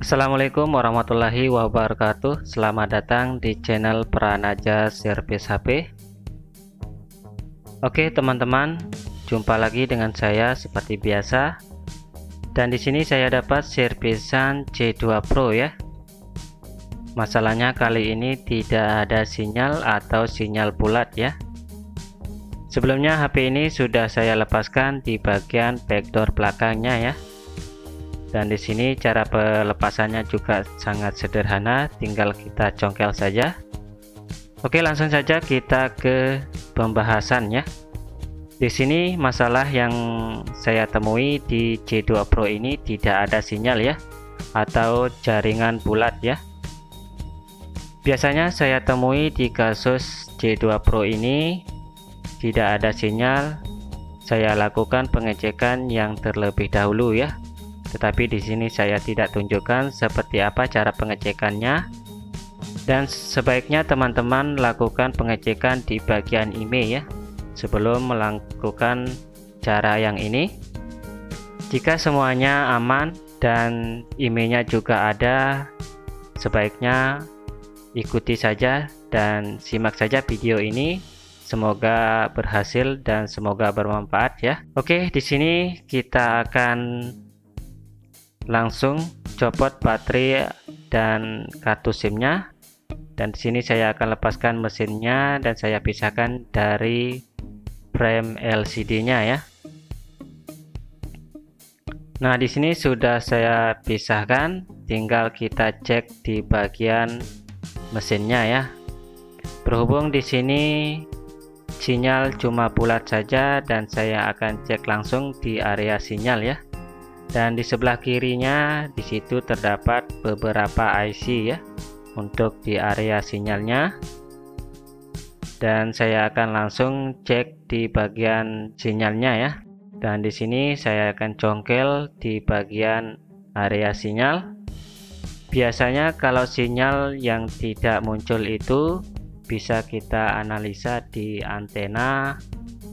Assalamualaikum warahmatullahi wabarakatuh. Selamat datang di channel Pranaja Servis HP. Oke teman-teman, jumpa lagi dengan saya seperti biasa. Dan di sini saya dapat servisan C2 Pro ya. Masalahnya kali ini tidak ada sinyal atau sinyal bulat ya. Sebelumnya HP ini sudah saya lepaskan di bagian backdoor belakangnya ya. Dan di sini cara pelepasannya juga sangat sederhana, tinggal kita congkel saja. Oke, langsung saja kita ke pembahasan ya. Di sini masalah yang saya temui di C2 Pro ini tidak ada sinyal ya, atau jaringan bulat ya. Biasanya saya temui di kasus C2 Pro ini tidak ada sinyal, saya lakukan pengecekan yang terlebih dahulu ya. Tetapi di sini saya tidak tunjukkan seperti apa cara pengecekannya, dan sebaiknya teman-teman lakukan pengecekan di bagian IMEI ya sebelum melakukan cara yang ini. Jika semuanya aman dan IMEI-nya juga ada, sebaiknya ikuti saja dan simak saja video ini. Semoga berhasil dan semoga bermanfaat ya. Oke, di sini kita akan langsung copot baterai dan kartu SIM-nya, dan di sini saya akan lepaskan mesinnya dan saya pisahkan dari frame LCD-nya ya. Nah, di sini sudah saya pisahkan, tinggal kita cek di bagian mesinnya ya. Berhubung di sini sinyal cuma bulat saja, dan saya akan cek langsung di area sinyal ya. Dan di sebelah kirinya di situ terdapat beberapa IC ya untuk di area sinyalnya, dan saya akan langsung cek di bagian sinyalnya ya. Dan di sini saya akan congkel di bagian area sinyal. Biasanya kalau sinyal yang tidak muncul itu bisa kita analisa di antena,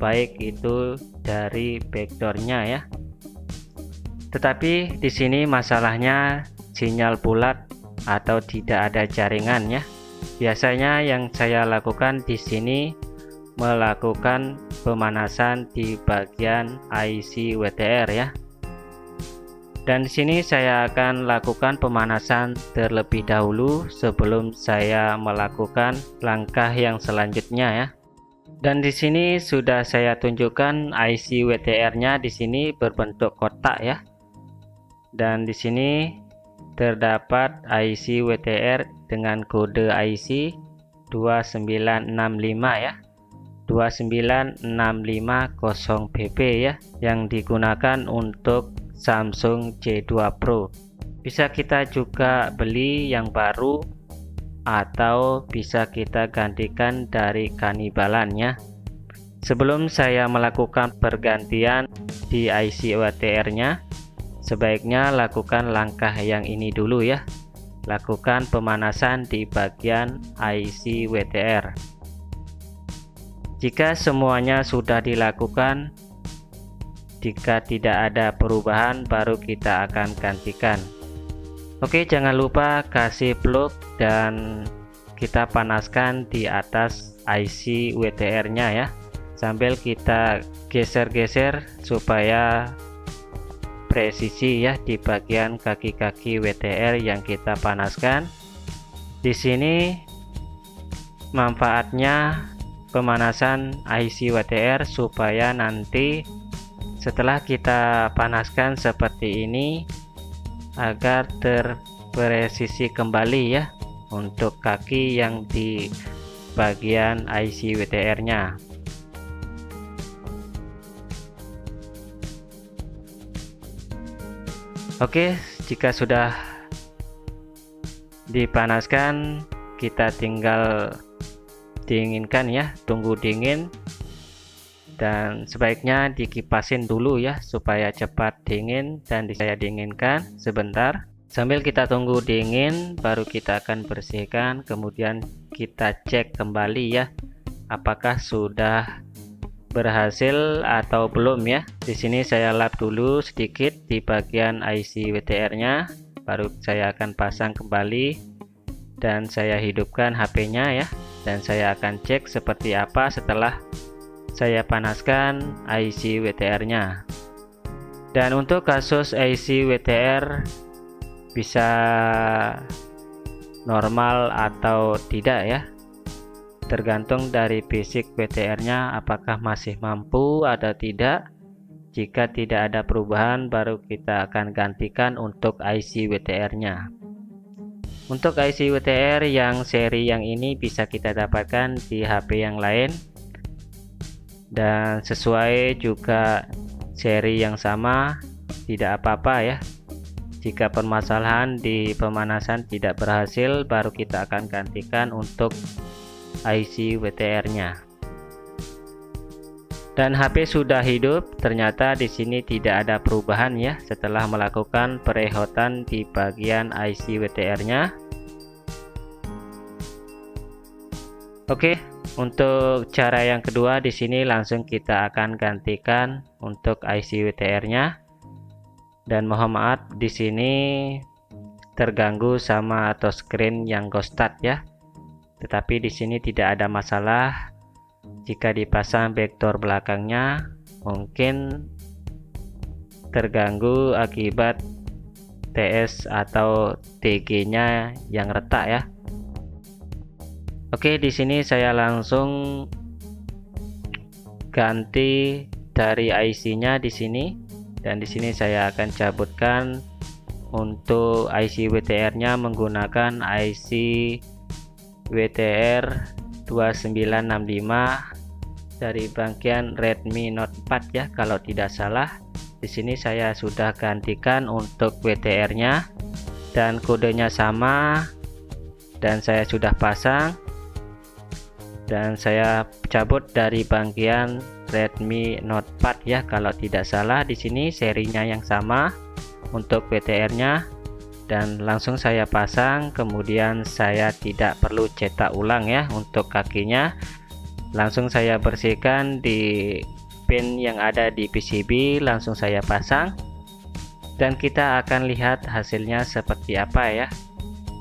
baik itu dari backdoornya ya. Tetapi di sini masalahnya sinyal bulat atau tidak ada jaringan ya. Biasanya yang saya lakukan di sini melakukan pemanasan di bagian IC WTR ya. Dan di sini saya akan lakukan pemanasan terlebih dahulu sebelum saya melakukan langkah yang selanjutnya ya. Dan di sini sudah saya tunjukkan IC WTR-nya di sini berbentuk kotak ya. Dan di sini terdapat IC WTR dengan kode IC 2965 ya, 29650PP ya, yang digunakan untuk Samsung C2 Pro. Bisa kita juga beli yang baru atau bisa kita gantikan dari Kannibalan ya. Sebelum saya melakukan pergantian di IC WTR-nya, sebaiknya lakukan langkah yang ini dulu ya. Lakukan pemanasan di bagian IC WTR. Jika semuanya sudah dilakukan, jika tidak ada perubahan, baru kita akan gantikan. Oke, jangan lupa kasih plug dan kita panaskan di atas IC WTR-nya ya, sambil kita geser-geser supaya presisi ya di bagian kaki-kaki WTR yang kita panaskan. Di sini manfaatnya pemanasan IC WTR supaya nanti setelah kita panaskan seperti ini agar terpresisi kembali ya untuk kaki yang di bagian IC WTR-nya. Oke, jika sudah dipanaskan, kita tinggal dinginkan ya, tunggu dingin, dan sebaiknya dikipasin dulu ya supaya cepat dingin, dan saya dinginkan sebentar. Sambil kita tunggu dingin, baru kita akan bersihkan, kemudian kita cek kembali ya apakah sudah berhasil atau belum ya. Di sini saya lap dulu sedikit di bagian IC WTR-nya. baru saya akan pasang kembali dan saya hidupkan HP-nya ya, dan saya akan cek seperti apa setelah saya panaskan IC WTR-nya. Dan untuk kasus IC WTR bisa normal atau tidak ya, tergantung dari fisik WTR-nya apakah masih mampu atau tidak. Jika tidak ada perubahan, baru kita akan gantikan untuk IC WTR-nya. Untuk IC WTR yang seri yang ini bisa kita dapatkan di HP yang lain, dan sesuai juga seri yang sama, tidak apa-apa ya. Jika permasalahan di pemanasan tidak berhasil, baru kita akan gantikan untuk IC WTR-nya. Dan HP sudah hidup, ternyata di sini tidak ada perubahan ya setelah melakukan perehotan di bagian IC WTR-nya. Oke, untuk cara yang kedua di sini langsung kita akan gantikan untuk IC WTR-nya. Dan mohon maaf di sini terganggu sama touchscreen yang ghosted ya. Tetapi di sini tidak ada masalah. Jika dipasang backdoor belakangnya mungkin terganggu akibat TS atau TG-nya yang retak ya. Oke, di sini saya langsung ganti dari IC-nya di sini, dan di sini saya akan cabutkan untuk IC WTR-nya menggunakan IC WTR 2965 dari bagian Redmi Note 4 ya kalau tidak salah. Di sini saya sudah gantikan untuk WTR-nya dan kodenya sama, dan saya sudah pasang, dan saya cabut dari bagian Redmi Note 4 ya kalau tidak salah. Di sini serinya yang sama untuk WTR-nya, dan langsung saya pasang. Kemudian saya tidak perlu cetak ulang ya untuk kakinya, langsung saya bersihkan di pin yang ada di PCB, langsung saya pasang, dan kita akan lihat hasilnya seperti apa ya.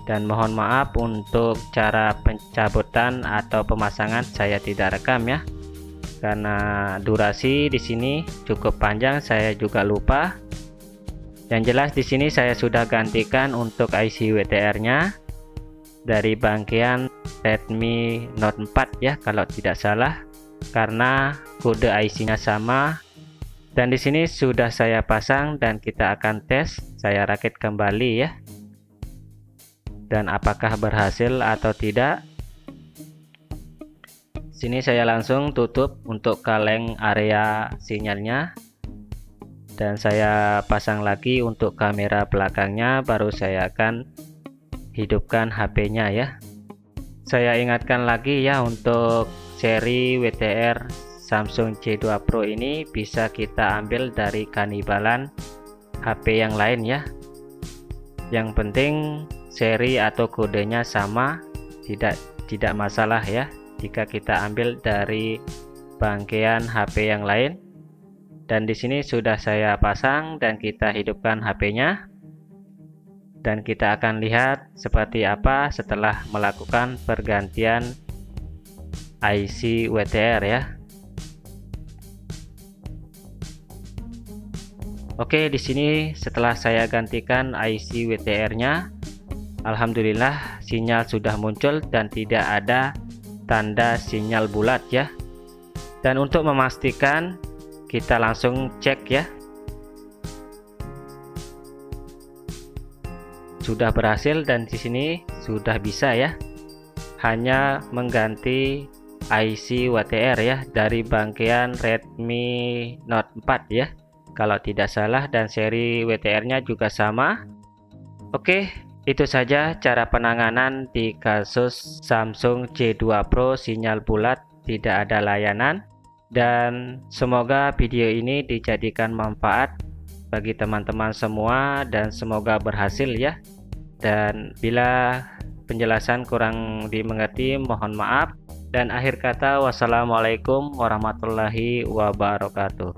Dan mohon maaf untuk cara pencabutan atau pemasangan saya tidak rekam ya, karena durasi di sini cukup panjang, saya juga lupa. Yang jelas di sini saya sudah gantikan untuk IC WTR-nya dari bagian Redmi Note 4 ya kalau tidak salah, karena kode IC-nya sama. Dan di sini sudah saya pasang dan kita akan tes. Saya rakit kembali ya, dan apakah berhasil atau tidak. Sini saya langsung tutup untuk kaleng area sinyalnya, dan saya pasang lagi untuk kamera belakangnya, baru saya akan hidupkan HP-nya ya. Saya ingatkan lagi ya, untuk seri WTR Samsung J2 Pro ini bisa kita ambil dari kanibalan HP yang lain ya. Yang penting seri atau kodenya sama, tidak masalah ya jika kita ambil dari bangkean HP yang lain. Dan di sini sudah saya pasang dan kita hidupkan HP-nya, dan kita akan lihat seperti apa setelah melakukan pergantian IC WTR ya. Oke, di sini setelah saya gantikan IC WTR-nya, alhamdulillah sinyal sudah muncul dan tidak ada tanda sinyal bulat ya. Dan untuk memastikan, kita langsung cek ya, sudah berhasil, dan di sini sudah bisa ya, hanya mengganti IC WTR ya dari bangkean Redmi Note 4 ya kalau tidak salah, dan seri WTR-nya juga sama. Oke, itu saja cara penanganan di kasus Samsung J2 Pro sinyal bulat tidak ada layanan. Dan semoga video ini dijadikan manfaat bagi teman-teman semua, dan semoga berhasil ya. Dan bila penjelasan kurang dimengerti, mohon maaf. Dan akhir kata, wassalamualaikum warahmatullahi wabarakatuh.